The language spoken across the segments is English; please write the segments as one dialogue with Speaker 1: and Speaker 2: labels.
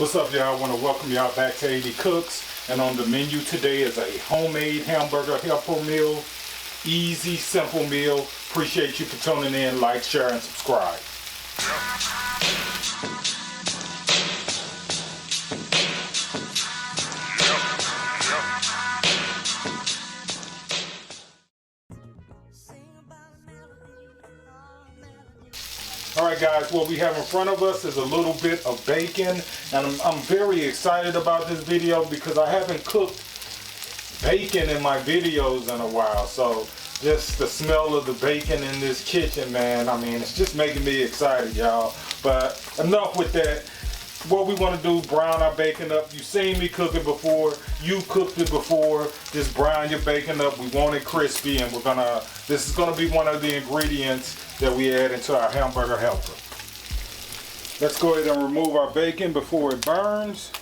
Speaker 1: What's up, y'all? I want to welcome y'all back to 80 Cooks, and on the menu today is a homemade hamburger helper meal. Easy, simple meal. Appreciate you for tuning in. Like, share, and subscribe. Alright guys, what we have in front of us is a little bit of bacon, and I'm very excited about this video because I haven't cooked bacon in my videos in a while. So just the smell of the bacon in this kitchen, man, I mean, it's just making me excited, y'all. But enough with that. What we want to do, brown our bacon up. You've seen me cook it before. You cooked it before. Just brown your bacon up. We want it crispy, and this is gonna be one of the ingredients that we add into our hamburger helper. Let's go ahead and remove our bacon before it burns.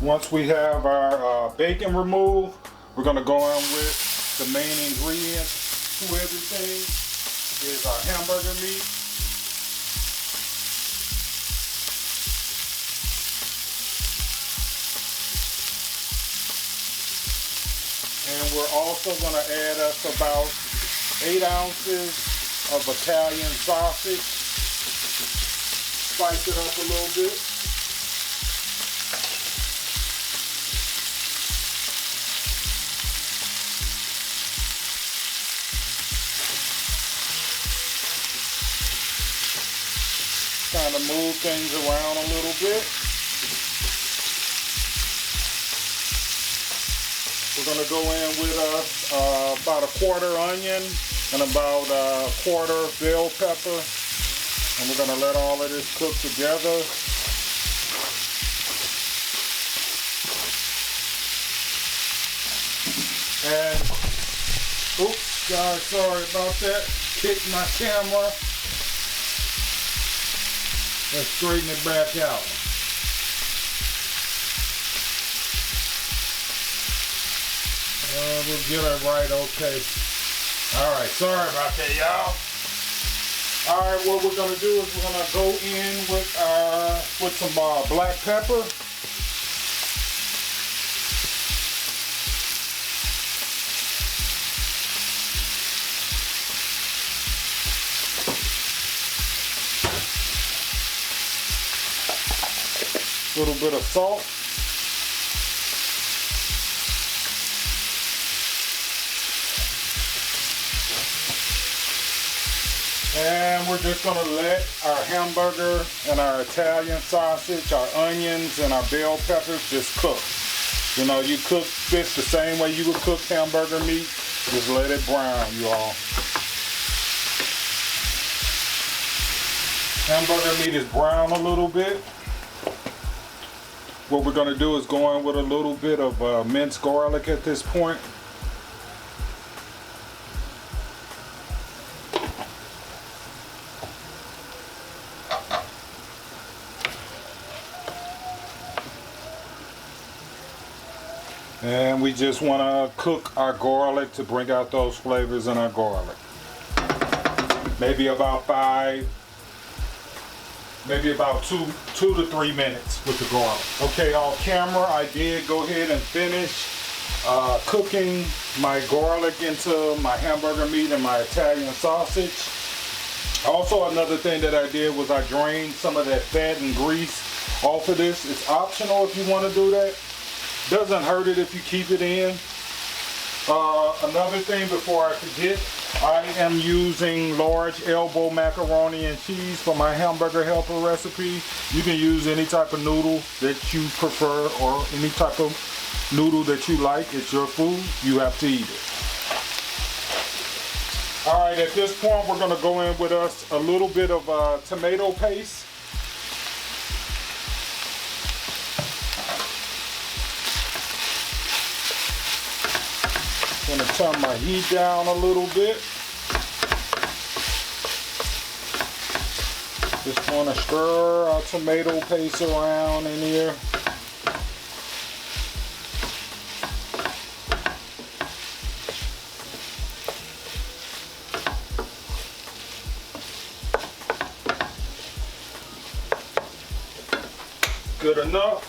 Speaker 1: Once we have our bacon removed, we're going to go on with the main ingredients to everything. Is our hamburger meat. And we're also going to add us about 8 ounces of Italian sausage. Spice it up a little bit. Kind of move things around a little bit. We're going to go in with about a quarter onion and about a quarter bell pepper. And we're going to let all of this cook together. And, oops, guys, sorry about that. Kicked my camera. Let's straighten it back out. We'll get it right, okay. Alright, sorry about that, y'all. Alright, what we're going to do is we're going to go in with some black pepper. A little bit of salt. And we're just going to let our hamburger and our Italian sausage, our onions and our bell peppers just cook. You know, you cook this the same way you would cook hamburger meat. Just let it brown, you all. Hamburger meat is brown a little bit. What we're going to do is go in with a little bit of minced garlic at this point. And we just want to cook our garlic to bring out those flavors in our garlic. Maybe about two to 3 minutes with the garlic. Okay, off camera, I did go ahead and finish cooking my garlic into my hamburger meat and my Italian sausage. Also, another thing that I did was I drained some of that fat and grease off of this. It's optional if you want to do that. Doesn't hurt it if you keep it in. Another thing before I forget, I am using large elbow macaroni and cheese for my hamburger helper recipe. You can use any type of noodle that you prefer or any type of noodle that you like. It's your food. You have to eat it. Alright, at this point we're going to go in with us a little bit of tomato paste. I'm going to turn my heat down a little bit. Just want to stir our tomato paste around in here. good enough.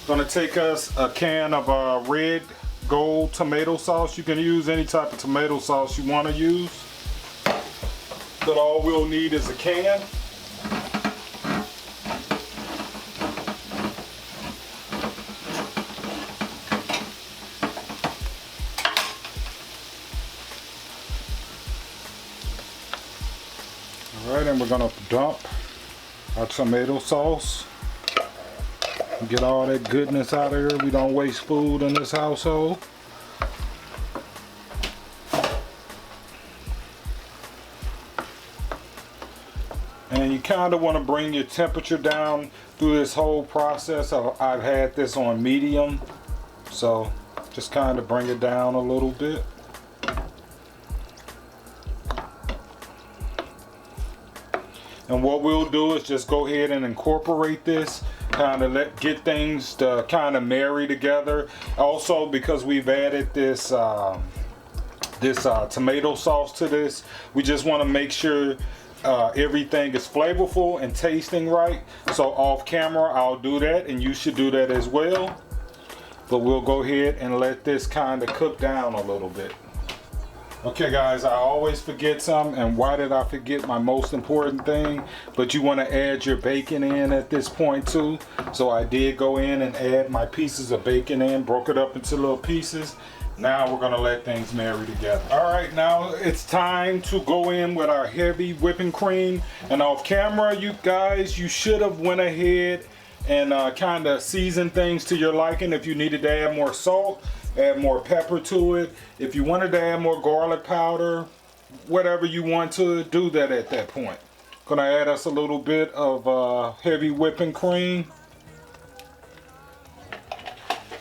Speaker 1: Gonna take us a can of red gold tomato sauce. You can use any type of tomato sauce you want to use, but all we'll need is a can. All right, and we're gonna dump our tomato sauce. Get all that goodness out of here. We don't waste food in this household. And you kind of want to bring your temperature down through this whole process. I've had this on medium, so just kind of bring it down a little bit. And what we'll do is just go ahead and incorporate this, kind of get things to kind of marry together. Also, because we've added this tomato sauce to this, we just want to make sure everything is flavorful and tasting right. So off camera I'll do that, and you should do that as well. But we'll go ahead and let this kind of cook down a little bit. Okay guys, I always forget something, and why did I forget my most important thing? But you want to add your bacon in at this point too. So I did go in and add my pieces of bacon in, broke it up into little pieces. Now we're gonna let things marry together. All right, now it's time to go in with our heavy whipping cream. And off camera, you guys, you should have went ahead and kind of seasoned things to your liking. If you needed to add more salt, add more pepper to it. If you wanted to add more garlic powder, whatever you want to, do that at that point. Gonna add us a little bit of heavy whipping cream.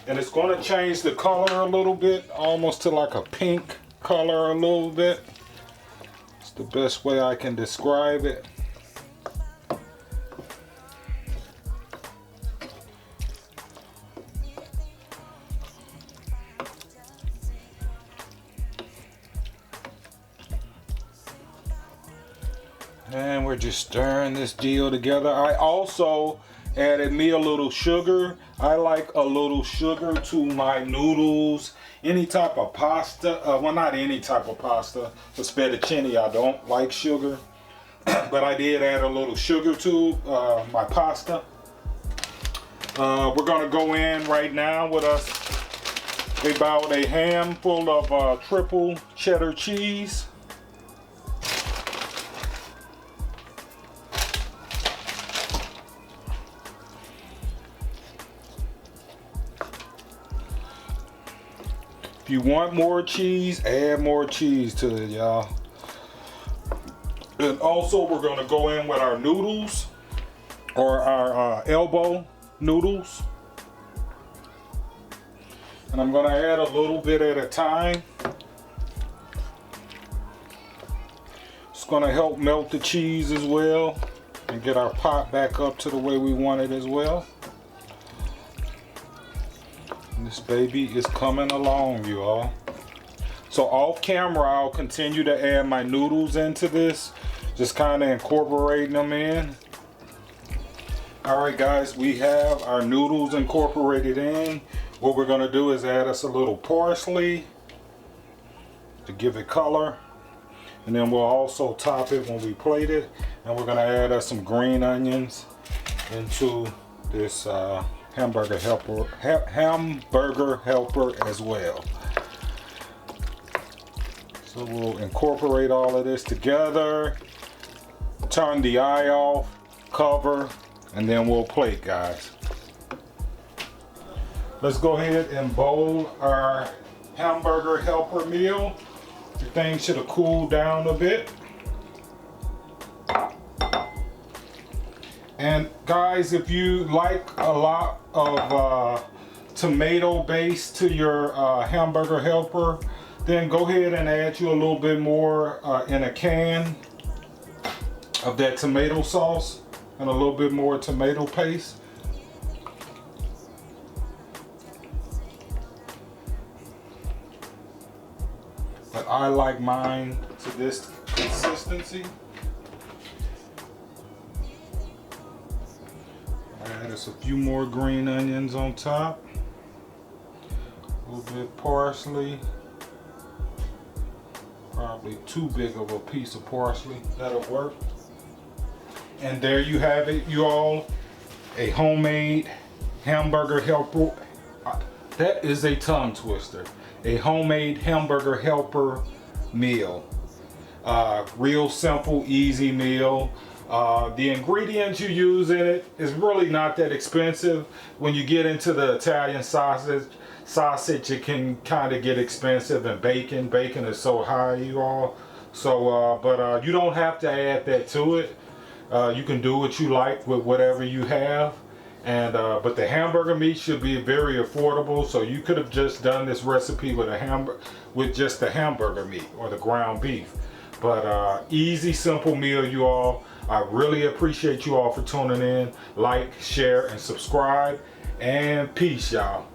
Speaker 1: And it's going to change the color a little bit, almost to like a pink color a little bit. It's the best way I can describe it. And we're just stirring this deal together. I also added me a little sugar. I like a little sugar to my noodles, any type of pasta. Well, not any type of pasta. For fettuccine, I don't like sugar. But I did add a little sugar to my pasta. We're gonna go in right now with us about a handful of triple cheddar cheese. If you want more cheese, add more cheese to it, y'all. And also, we're gonna go in with our noodles, or our elbow noodles. And I'm gonna add a little bit at a time. It's gonna help melt the cheese as well and get our pot back up to the way we want it as well. This baby is coming along, you all. So off camera, I'll continue to add my noodles into this, just kind of incorporating them in. All right, guys, we have our noodles incorporated in. What we're gonna do is add us a little parsley to give it color, and then we'll also top it when we plate it. And we're gonna add us some green onions into this hamburger helper as well. So we'll incorporate all of this together, turn the eye off, cover, and then we'll plate, guys. Let's go ahead and bowl our hamburger helper meal. The thing should have cooled down a bit. And guys, if you like a lot of tomato base to your hamburger helper, then go ahead and add you a little bit more in a can of that tomato sauce and a little bit more tomato paste. But I like mine to this consistency. Just a few more green onions on top. A little bit of parsley. Probably too big of a piece of parsley. That'll work. And there you have it, you all. A homemade hamburger helper. That is a tongue twister. A homemade hamburger helper meal. Real simple, easy meal. The ingredients you use in it is really not that expensive. When you get into the Italian sausage, it can kind of get expensive, and bacon is so high, you all. So, but you don't have to add that to it. You can do what you like with whatever you have. And but the hamburger meat should be very affordable, so you could have just done this recipe with just the hamburger meat or the ground beef. But easy, simple meal, you all. I really appreciate you all for tuning in. Like, share, and subscribe. And peace, y'all.